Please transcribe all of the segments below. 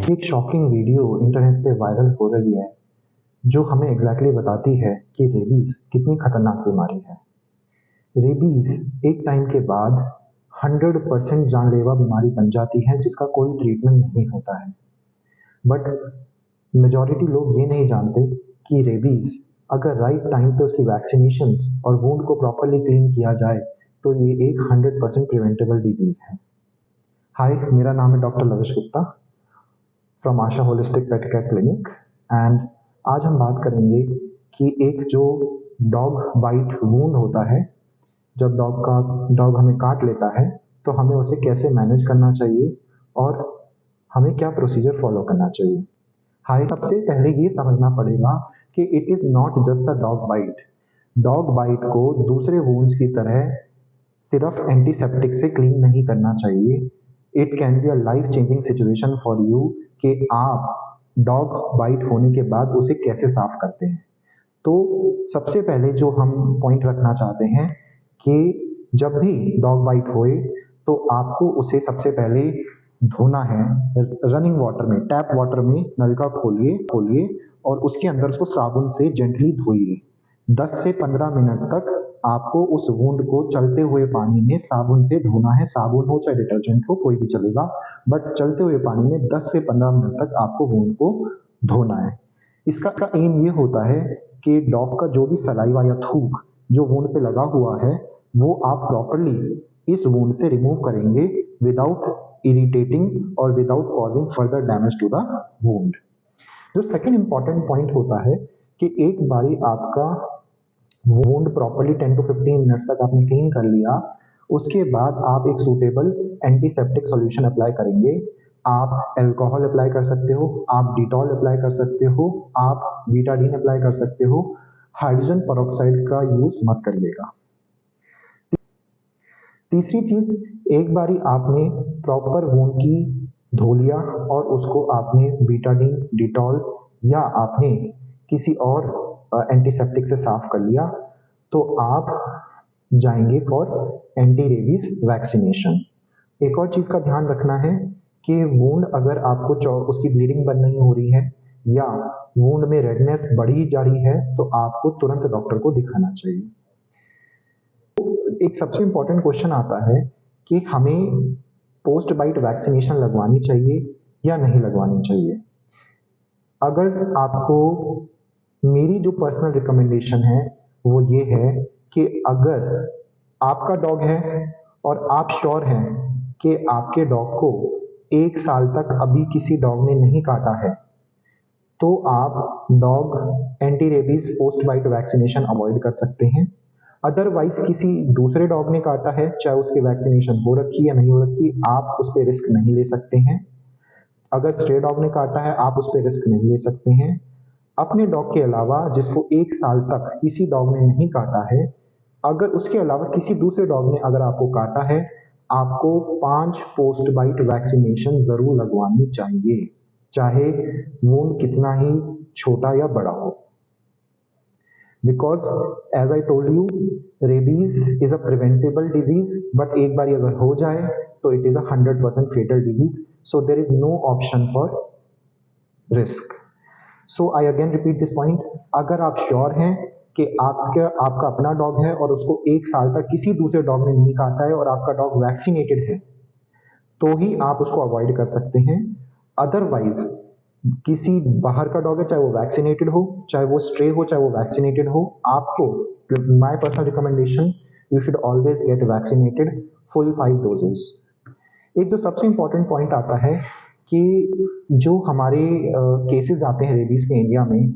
एक shocking video internet पे viral हो रही है जो हमें एग्जैक्टली बताती है कि रेबीज कितनी खतरनाक बीमारी है। रेबीज एक टाइम के बाद 100% जानलेवा बीमारी बन जाती है जिसका कोई ट्रीटमेंट नहीं होता है। बट मेजॉरिटी लोग ये नहीं जानते कि रेबीज अगर राइट टाइम पे उसकी वैक्सीनेशन और वुंड को प्रॉपरली क्लीन किया जाए तो ये एक 100% प्रिवेंटेबल डिजीज है। हाय, मेरा नाम है doctor lavish Gupta from Asha holistic pet care clinic and आज हम बात करेंगे कि एक जो डॉग बाइट वुंड होता है, जब डॉग हमें काट लेता है तो हमें उसे कैसे मैनेज करना चाहिए और हमें क्या प्रोसीजर फॉलो करना चाहिए। हाय, सबसे पहले ये समझना पड़ेगा कि it is not just a dog bite. Dog bite को दूसरे वुंड्स की तरह सिर्फ एंटीसेप्टिक से क्लीन नहीं करना चाहिए। It can be a life changing situation for you कि आप डॉग बाइट होने के बाद उसे कैसे साफ करते हैं। तो सबसे पहले जो हम पॉइंट रखना चाहते हैं कि जब भी डॉग बाइट होए तो आपको उसे सबसे पहले धोना है रनिंग वाटर में, टैप वाटर में नलका खोलिए खोलिए और उसके अंदर उसको साबुन से जेंटली धोइए। 10 से 15 मिनट तक आपको उस वुंड को चलते हुए पानी में साबुन से धोना है। साबुन हो चाहे डिटर्जेंट हो, कोई भी चलेगा, बट चलते हुए पानी में 10 से 15 मिनट तक आपको वुंड को धोना है। इसका एम ये होता है कि डॉग का जो भी सलाइवा या थूक जो वुंड पे लगा हुआ है वो आप प्रॉपरली इस वुंड से रिमूव करेंगे विदाउट इरिटेटिंग और without causing further damage to the wound. जो सेकंड इंपॉर्टेंट पॉइंट होता है कि एक बारी आपका वुंड प्रॉपरली 10 टू 15 मिनट्स तक आपने क्लीन कर लिया, उसके बाद आप एक सूटेबल एंटीसेप्टिक सॉल्यूशन अप्लाई करेंगे। आप अल्कोहल अप्लाई कर सकते हो, आप डिटॉल अप्लाई कर सकते हो, आप बीटाडीन अप्लाई कर सकते हो। हाइड्रोजन पेरोक्साइड का यूज मत करिएगा। तीसरी चीज, एक बारी आपने प्रॉपर वुंड की धो लिया और उसको आपने बीटाडीन, डिटॉल या आपने किसी और एंटीसेप्टिक से साफ कर लिया तो आप जाएंगे फॉर एंटी रेबीज वैक्सीनेशन। एक और चीज का ध्यान रखना है कि वुंड अगर आपको उसकी ब्लीडिंग बंद नहीं हो रही है या वुंड में रेडनेस बढ़ी जा रही है तो आपको तुरंत डॉक्टर को दिखाना चाहिए। एक सबसे इंपॉर्टेंट क्वेश्चन आता है कि हमें पोस्ट बाइट वैक्सीनेशन लगवानी चाहिए या नहीं लगवानी चाहिए। अगर आपको, मेरी जो पर्सनल रिकमेंडेशन है वो ये है कि अगर आपका डॉग है और आप श्योर हैं कि आपके डॉग को 1 साल तक अभी किसी डॉग ने नहीं काटा है तो आप dog anti rabies post bite vaccination avoid कर सकते हैं। अदरवाइज किसी दूसरे डॉग ने काटा है, चाहे उसकी वैक्सीनेशन हो रखी या नहीं हो रखी, आप उस पर रिस्क नहीं ले सकते हैं। अगर स्ट्रे डॉग ने काटा है आप उस पर रिस्क नहीं ले सकते हैं। अपने डॉग के अलावा जिसको 1 साल तक किसी डॉग ने नहीं काटा है, अगर उसके अलावा किसी दूसरे डॉग ने अगर आपको काटा है, आपको 5 पोस्ट बाइट वैक्सीनेशन जरूर लगवानी चाहिए, चाहे वुंड कितना ही छोटा या बड़ा हो। Because as I told you, rabies is a preventable disease, but एक बार अगर हो जाए तो it is a 100% fatal disease, so there is no option for risk. So I again repeat this point, अगर आप श्योर हैं कि आपका अपना डॉग है और उसको 1 साल तक किसी दूसरे डॉग ने नहीं काटा है और आपका डॉग वैक्सीनेटेड है तो ही आप उसको अवॉइड कर सकते हैं। अदरवाइज किसी बाहर का डॉग है, चाहे वो वैक्सीनेटेड हो, चाहे वो स्ट्रे हो, चाहे वो वैक्सीनेटेड हो, आपको, my personal recommendation, you should always get vaccinated full 5 doses. एक जो सबसे इंपॉर्टेंट पॉइंट आता है कि जो हमारे केसेस आते हैं रेबीज के इंडिया में,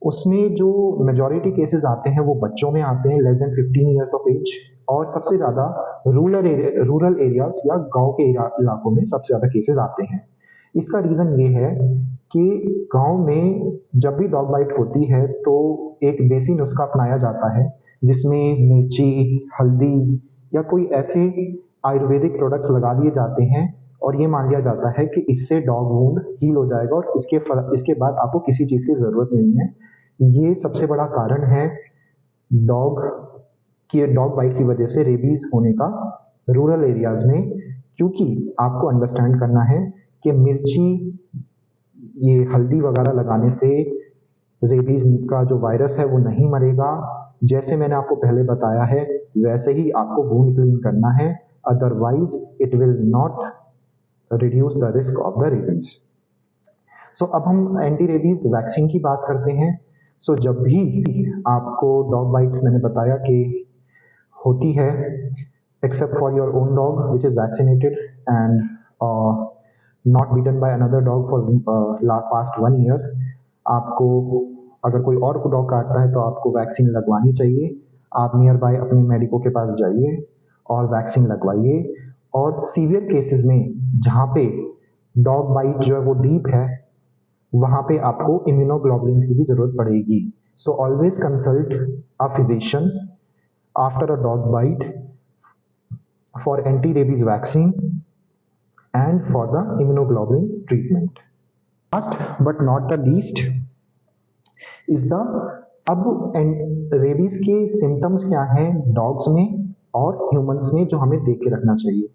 उसमें जो मेजॉरिटी केसेस आते हैं वो बच्चों में आते हैं less than 15 years of age, और सबसे ज़्यादा रूरल एरियाज या गांव के इलाकों में सबसे ज़्यादा केसेस आते हैं। इसका रीज़न ये है कि गांव में जब भी डॉग बाइट होती है तो एक देसी नुस्खा अपनाया जाता है जिसमें मिर्ची, हल्दी या कोई ऐसे आयुर्वेदिक प्रोडक्ट्स लगा दिए जाते हैं और ये मान लिया जाता है कि इससे डॉग वुंड हील हो जाएगा और इसके बाद आपको किसी चीज़ की ज़रूरत नहीं है। ये सबसे बड़ा कारण है डॉग बाइट की वजह से रेबीज होने का रूरल एरियाज में, क्योंकि आपको अंडरस्टैंड करना है कि मिर्ची ये हल्दी वगैरह लगाने से रेबीज का जो वायरस है वो नहीं मरेगा। जैसे मैंने आपको पहले बताया है वैसे ही आपको वूंड क्लीन करना है, otherwise it will not reduce the risk of the rabies. So अब हम एंटी रेबीज वैक्सीन की बात करते हैं। सो जब भी आपको डॉग बाइट मैंने बताया कि होती है, except for your own dog which is vaccinated and not bitten by another dog for past 1 year, आपको अगर कोई और डॉग काटता है तो आपको वैक्सीन लगवानी चाहिए। आप नियर बाय अपने मेडिको के पास जाइए और वैक्सीन लगवाइए। और सीवियर केसेस में जहाँ पे डॉग बाइट जो है वो डीप है वहाँ पे आपको इम्यूनोग्लोबुलिन की भी जरूरत पड़ेगी। So always consult a physician after a dog bite for anti-rabies vaccine and for the immunoglobulin treatment. Last but not the least is the अब रेबीज के सिम्टम्स क्या हैं डॉग्स में और ह्यूमंस में जो हमें देख के रखना चाहिए।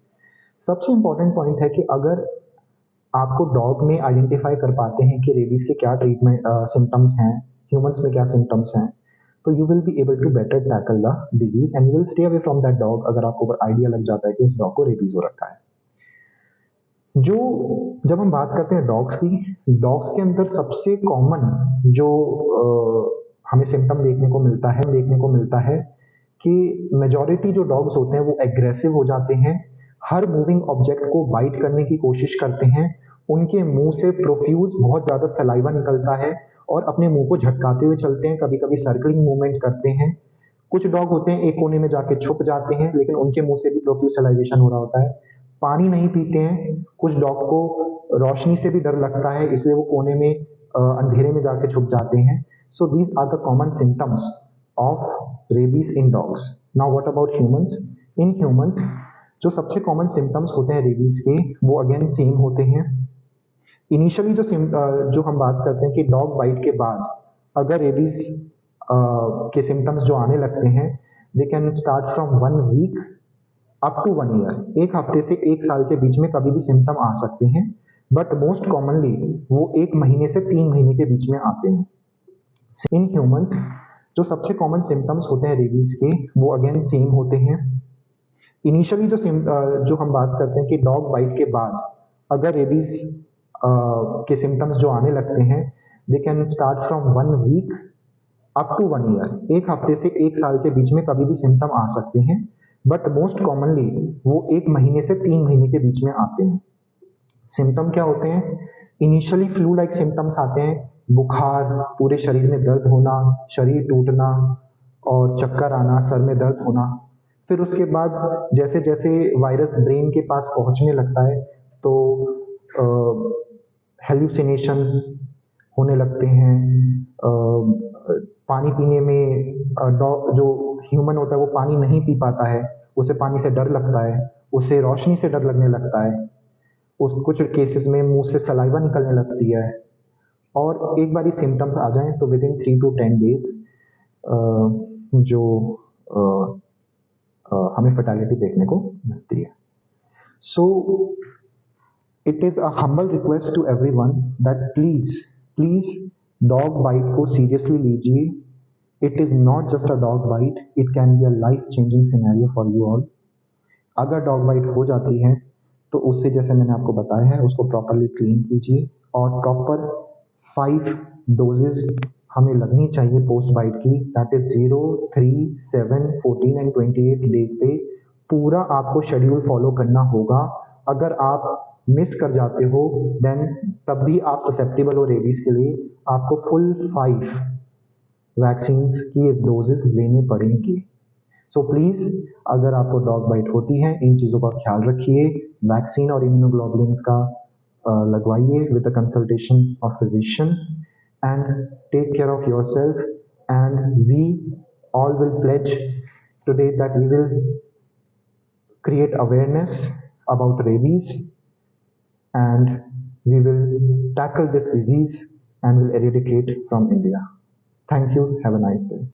सबसे इंपॉर्टेंट पॉइंट है कि अगर आपको डॉग में आइडेंटिफाई कर पाते हैं कि रेबीज के क्या ट्रीटमेंट सिम्टम्स हैं, ह्यूमंस में क्या सिम्टम्स हैं, तो you will be able to better tackle the disease and you will stay away from that dog अगर आपको आइडिया लग जाता है कि उस डॉग को रेबीज हो रखा है। जो जब हम बात करते हैं डॉग्स की, डॉग्स के अंदर सबसे कॉमन जो हमें सिम्टम देखने को मिलता है कि मेजॉरिटी जो डॉग्स होते हैं वो एग्रेसिव हो जाते हैं, हर मूविंग ऑब्जेक्ट को बाइट करने की कोशिश करते हैं, उनके मुंह से प्रोफ्यूज बहुत ज़्यादा सलाइवा निकलता है और अपने मुंह को झटकाते हुए चलते हैं, कभी कभी सर्कलिंग मूवमेंट करते हैं। कुछ डॉग होते हैं एक कोने में जाके छुप जाते हैं लेकिन उनके मुंह से भी प्रोफ्यूज सलाइवेशन हो रहा होता है। पानी नहीं पीते हैं, कुछ डॉग को रोशनी से भी डर लगता है इसलिए वो कोने में अंधेरे में जाके छुप जाते हैं। So these are the common symptoms of rabies in dogs. Now what about humans? In humans जो सबसे कॉमन सिम्टम्स होते हैं रेबीज के वो अगेन सेम होते हैं। इनिशियली जो हम बात करते हैं कि डॉग बाइट के बाद अगर रेबीज के सिम्टम्स जो आने लगते हैं they can start from 1 week up to 1 year. एक हफ्ते से 1 साल के बीच में कभी भी सिम्टम आ सकते हैं, बट मोस्ट कॉमनली वो 1 महीने से 3 महीने के बीच में आते हैं। इन ह्यूमंस जो सबसे कॉमन सिम्टम्स होते हैं रेबीज के वो अगेन सेम होते हैं। इनिशियली जो हम बात करते हैं कि डॉग बाइट के बाद अगर रेबीज के सिम्टम्स जो आने लगते हैं they can start from 1 week up to 1 year. एक हफ्ते से 1 साल के बीच में कभी भी सिम्टम आ सकते हैं, बट मोस्ट कॉमनली वो 1 महीने से 3 महीने के बीच में आते हैं। सिम्टम क्या होते हैं? इनिशियली फ्लू लाइक सिम्टम्स आते हैं, बुखार, पूरे शरीर में दर्द होना, शरीर टूटना और चक्कर आना, सर में दर्द होना। फिर उसके बाद जैसे जैसे वायरस ब्रेन के पास पहुंचने लगता है तो हेल्यूसिनेशन होने लगते हैं। पानी पीने में जो ह्यूमन होता है वो पानी नहीं पी पाता है, उसे पानी से डर लगता है, उसे रोशनी से डर लगने लगता है, उस कुछ केसेस में मुंह से सलाइवा निकलने लगती है। और एक बार सिम्टम्स आ जाएं तो विद इन 3 to 10 डेज जो हमें फर्टिलिटी देखने को मिलती है। So it is a humble request to everyone that please dog bite को सीरियसली लीजिए। It is not just a dog bite, it can be a life changing scenario for you all. अगर dog bite हो जाती है तो उससे जैसे मैंने आपको बताया है उसको प्रॉपरली क्लीन कीजिए और प्रॉपर 5 डोजेज हमें लगनी चाहिए पोस्ट बाइट की, दैट इज 0, 3, 7, 14 एंड 28 डेज पे पूरा आपको शेड्यूल फॉलो करना होगा। अगर आप मिस कर जाते हो देन तब भी आप ससेप्टेबल हो रेबीज के लिए, आपको फुल 5 वैक्सीन्स की डोजेस लेने पड़ेंगे। सो प्लीज़ अगर आपको डॉग बाइट होती है इन चीज़ों का ख्याल रखिए, वैक्सीन और इम्यूनोग्लोबुलिन का लगवाइए with the consultation of physician and take care of yourself and we all will pledge today that we will create awareness about rabies and we will tackle this disease and will eradicate from India. Thank you. Have a nice day.